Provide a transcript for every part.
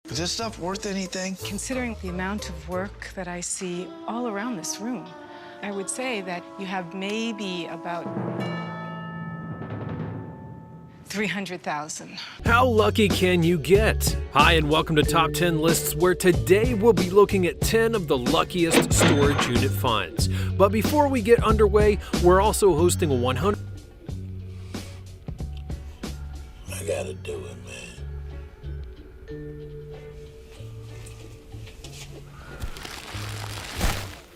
Is this stuff worth anything? Considering the amount of work that I see all around this room, I would say that you have maybe about 300,000. How lucky can you get? Hi, and welcome to Top 10 Lists, where today we'll be looking at 10 of the luckiest storage unit finds. But before we get underway, we're also hosting a 100... I gotta do it, man.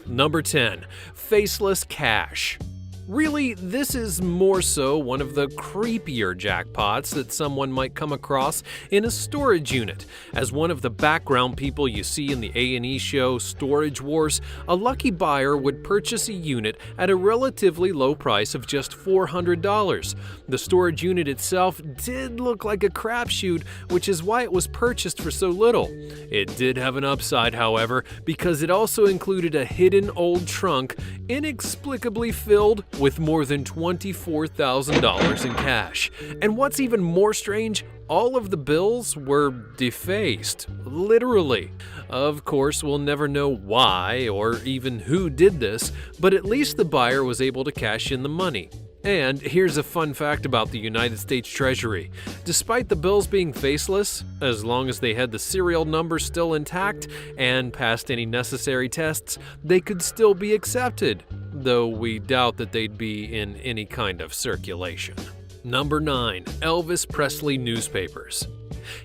Number 10. Faceless Cash. Really, this is more so one of the creepier jackpots that someone might come across in a storage unit. As one of the background people you see in the A&E show Storage Wars, a lucky buyer would purchase a unit at a relatively low price of just $400. The storage unit itself did look like a crapshoot, which is why it was purchased for so little. It did have an upside, however, because it also included a hidden old trunk inexplicably filled with more than $24,000 in cash. And what's even more strange, all of the bills were defaced, literally. Of course, we'll never know why or even who did this, but at least the buyer was able to cash in the money. And here's a fun fact about the United States Treasury. Despite the bills being faceless, as long as they had the serial number still intact and passed any necessary tests, they could still be accepted, though we doubt that they'd be in any kind of circulation. Number 9. Elvis Presley newspapers.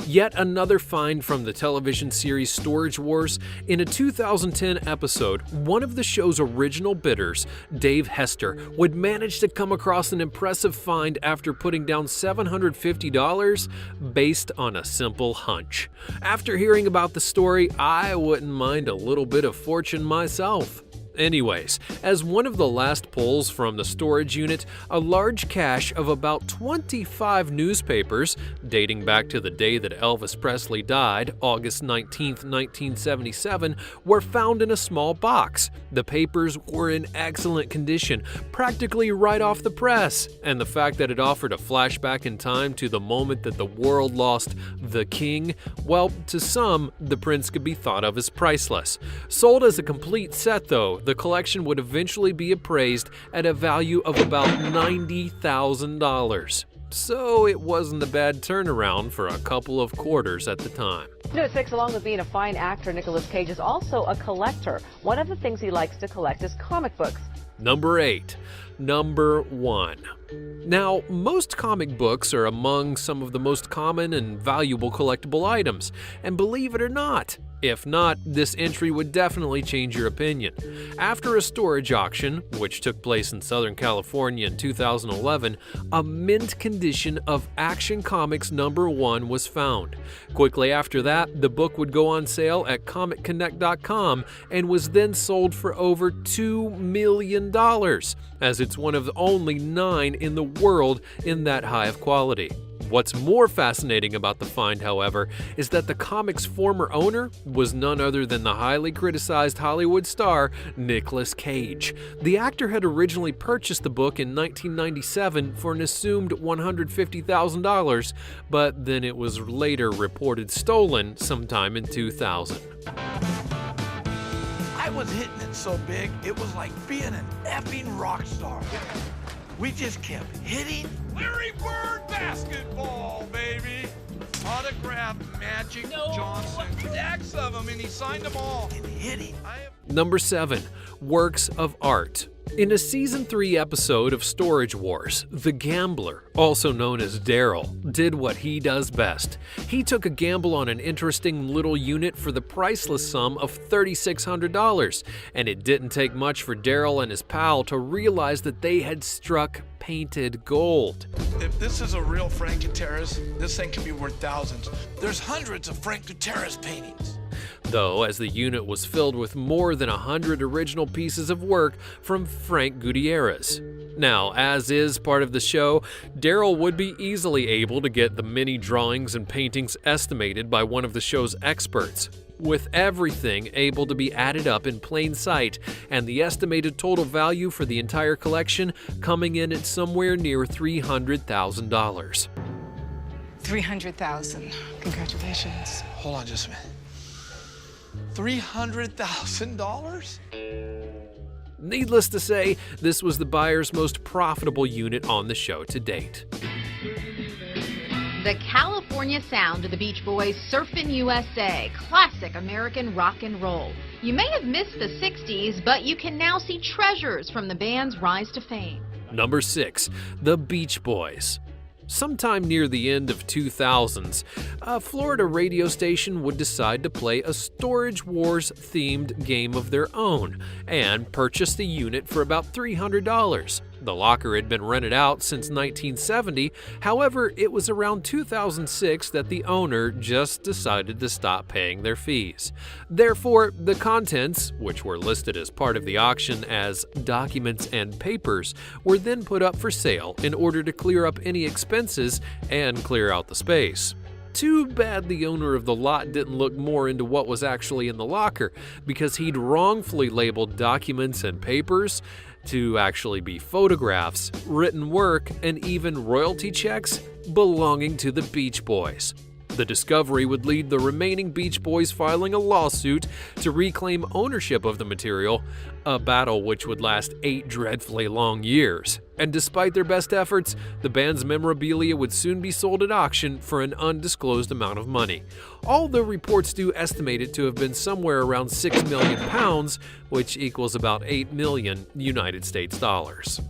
Yet another find from the television series Storage Wars. In a 2010 episode, one of the show's original bidders, Dave Hester, would manage to come across an impressive find after putting down $750 based on a simple hunch. After hearing about the story, I wouldn't mind a little bit of fortune myself. Anyways, as one of the last pulls from the storage unit, a large cache of about 25 newspapers, dating back to the day that Elvis Presley died, August 19, 1977, were found in a small box. The papers were in excellent condition, practically right off the press, and the fact that it offered a flashback in time to the moment that the world lost the king, well, to some, the prince could be thought of as priceless. Sold as a complete set, though, the collection would eventually be appraised at a value of about $90,000. So it wasn't a bad turnaround for a couple of quarters at the time. At 6, along with being a fine actor, Nicolas Cage is also a collector. One of the things he likes to collect is comic books. Number 8. Number 1. Now, most comic books are among some of the most common and valuable collectible items, and believe it or not, if not, this entry would definitely change your opinion. After a storage auction, which took place in Southern California in 2011, a mint condition of Action Comics number 1 was found. Quickly after that, the book would go on sale at ComicConnect.com and was then sold for over $2 million, as it's one of the only 9 in the world in that high of quality. What's more fascinating about the find, however, is that the comic's former owner was none other than the highly criticized Hollywood star Nicolas Cage. The actor had originally purchased the book in 1997 for an assumed $150,000, but then it was later reported stolen sometime in 2000. I was hitting it so big, it was like being an effing rock star. We just kept hitting. Larry Bird basketball, baby. Autograph Magic Johnson. Stacks of them, and he signed them all. And hitting. Number 7. Works of art. In a Season 3 episode of Storage Wars, the gambler, also known as Daryl, did what he does best. He took a gamble on an interesting little unit for the priceless sum of $3,600, and it didn't take much for Daryl and his pal to realize that they had struck painted gold. If this is a real Frank Gutierrez, this thing could be worth thousands. There's hundreds of Frank Gutierrez paintings. Though, as the unit was filled with more than 100 original pieces of work from Frank Gutierrez. Now, as is part of the show, Daryl would be easily able to get the many drawings and paintings estimated by one of the show's experts, with everything able to be added up in plain sight, and the estimated total value for the entire collection coming in at somewhere near $300,000. $300,000. Congratulations. Hold on just a minute. $300,000? Needless to say, this was the buyer's most profitable unit on the show to date. The California sound of the Beach Boys' Surfin' USA, classic American rock and roll. You may have missed the 60s, but you can now see treasures from the band's rise to fame. Number 6, the Beach Boys. Sometime near the end of 2000s, a Florida radio station would decide to play a Storage Wars themed game of their own and purchase the unit for about $300. The locker had been rented out since 1970, however, it was around 2006 that the owner just decided to stop paying their fees. Therefore, the contents, which were listed as part of the auction as documents and papers, were then put up for sale in order to clear up any expenses and clear out the space. Too bad the owner of the lot didn't look more into what was actually in the locker, because he'd wrongfully labeled documents and papers to actually be photographs, written work, and even royalty checks belonging to the Beach Boys. The discovery would lead the remaining Beach Boys filing a lawsuit to reclaim ownership of the material, a battle which would last 8 dreadfully long years. And despite their best efforts, the band's memorabilia would soon be sold at auction for an undisclosed amount of money. Although reports do estimate it to have been somewhere around £6 million, which equals about $8 million United States dollars.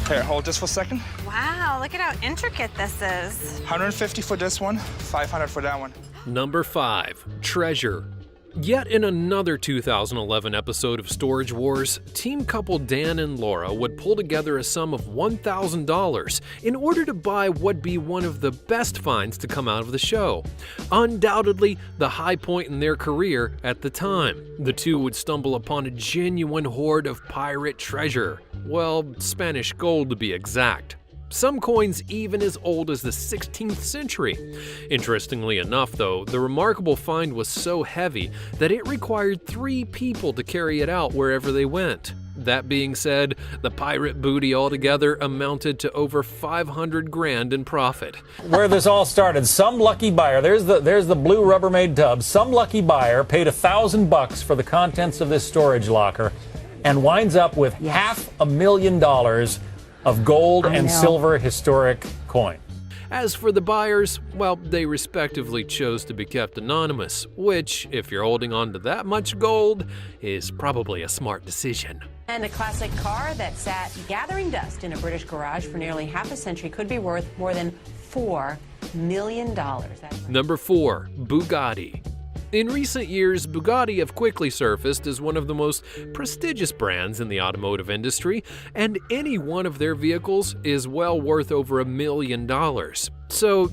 Here, hold this for a second. Wow, look at how intricate this is. 150 for this one, 500 for that one. Number 5, Treasure. Yet in another 2011 episode of Storage Wars, team couple Dan and Laura would pull together a sum of $1,000 in order to buy what'd be one of the best finds to come out of the show. Undoubtedly, the high point in their career at the time. The two would stumble upon a genuine hoard of pirate treasure. Well, Spanish gold to be exact. Some coins even as old as the 16th century. Interestingly enough, though, the remarkable find was so heavy that it required 3 people to carry it out wherever they went. That being said, the pirate booty altogether amounted to over $500,000 in profit. Where this all started, some lucky buyer, there's the blue Rubbermaid tub, some lucky buyer paid $1,000 for the contents of this storage locker and winds up with $500,000 of gold and silver historic coin. As for the buyers, well, they respectively chose to be kept anonymous, which, if you're holding on to that much gold, is probably a smart decision. And a classic car that sat gathering dust in a British garage for nearly half a century could be worth more than $4 million. Number 4, Bugatti. In recent years, Bugatti have quickly surfaced as one of the most prestigious brands in the automotive industry, and any one of their vehicles is well worth over $1 million. So,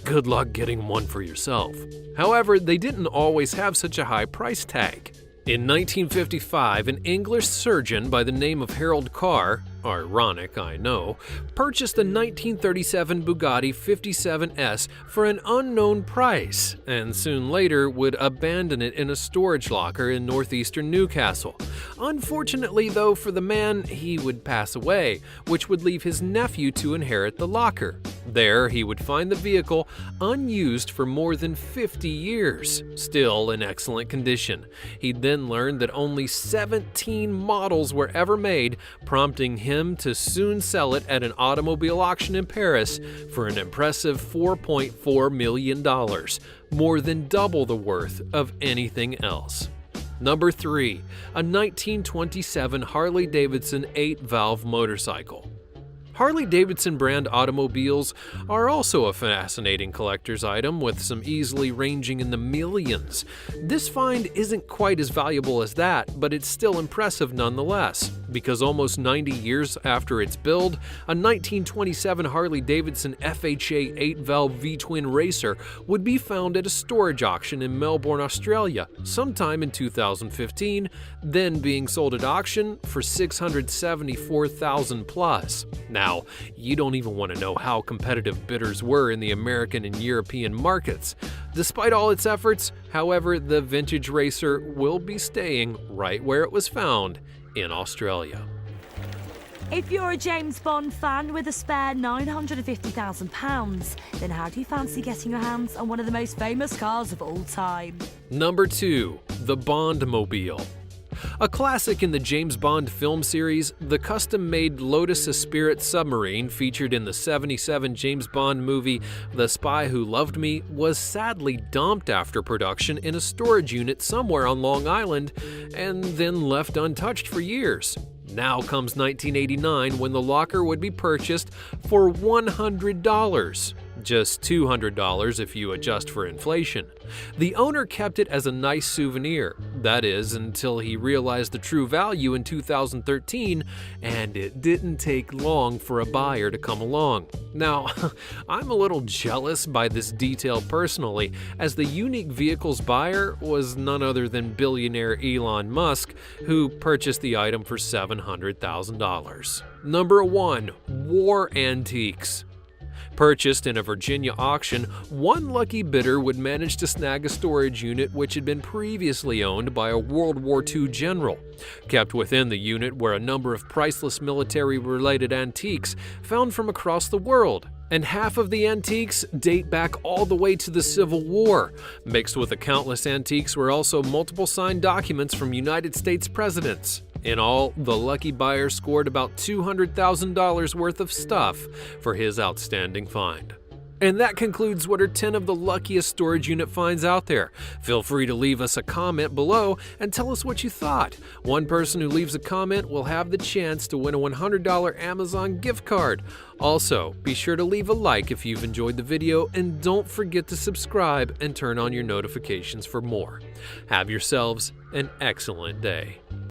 good luck getting one for yourself. However, they didn't always have such a high price tag. In 1955, an English surgeon by the name of Harold Carr, ironic, I know, purchased a 1937 Bugatti 57S for an unknown price, and soon later would abandon it in a storage locker in northeastern Newcastle. Unfortunately, though, for the man, he would pass away, which would leave his nephew to inherit the locker. There, he would find the vehicle unused for more than 50 years, still in excellent condition. He'd then learned that only 17 models were ever made, prompting him to soon sell it at an automobile auction in Paris for an impressive $4.4 million, more than double the worth of anything else. Number 3, a 1927 Harley-Davidson 8-valve motorcycle. Harley-Davidson brand automobiles are also a fascinating collector's item, with some easily ranging in the millions. This find isn't quite as valuable as that, but it's still impressive nonetheless, because almost 90 years after its build, a 1927 Harley-Davidson FHA 8-valve V-twin racer would be found at a storage auction in Melbourne, Australia, sometime in 2015, then being sold at auction for $674,000 plus. Now, you don't even want to know how competitive bidders were in the American and European markets. Despite all its efforts, however, the vintage racer will be staying right where it was found, in Australia. If you're a James Bond fan with a spare £950,000, then how do you fancy getting your hands on one of the most famous cars of all time? Number 2. The Bondmobile. A classic in the James Bond film series, the custom-made Lotus Esprit submarine featured in the '77 James Bond movie The Spy Who Loved Me was sadly dumped after production in a storage unit somewhere on Long Island and then left untouched for years. Now comes 1989 when the locker would be purchased for $100. Just $200 if you adjust for inflation. The owner kept it as a nice souvenir, that is, until he realized the true value in 2013, and it didn't take long for a buyer to come along. Now, I'm a little jealous by this detail personally, as the unique vehicle's buyer was none other than billionaire Elon Musk, who purchased the item for $700,000. Number 1. War Antiques. Purchased in a Virginia auction, one lucky bidder would manage to snag a storage unit which had been previously owned by a World War II general. Kept within the unit were a number of priceless military-related antiques found from across the world, and half of the antiques date back all the way to the Civil War. Mixed with the countless antiques were also multiple signed documents from United States presidents. In all, the lucky buyer scored about $200,000 worth of stuff for his outstanding find. And that concludes what are 10 of the luckiest storage unit finds out there. Feel free to leave us a comment below and tell us what you thought. One person who leaves a comment will have the chance to win a $100 Amazon gift card. Also, be sure to leave a like if you've enjoyed the video, and don't forget to subscribe and turn on your notifications for more. Have yourselves an excellent day.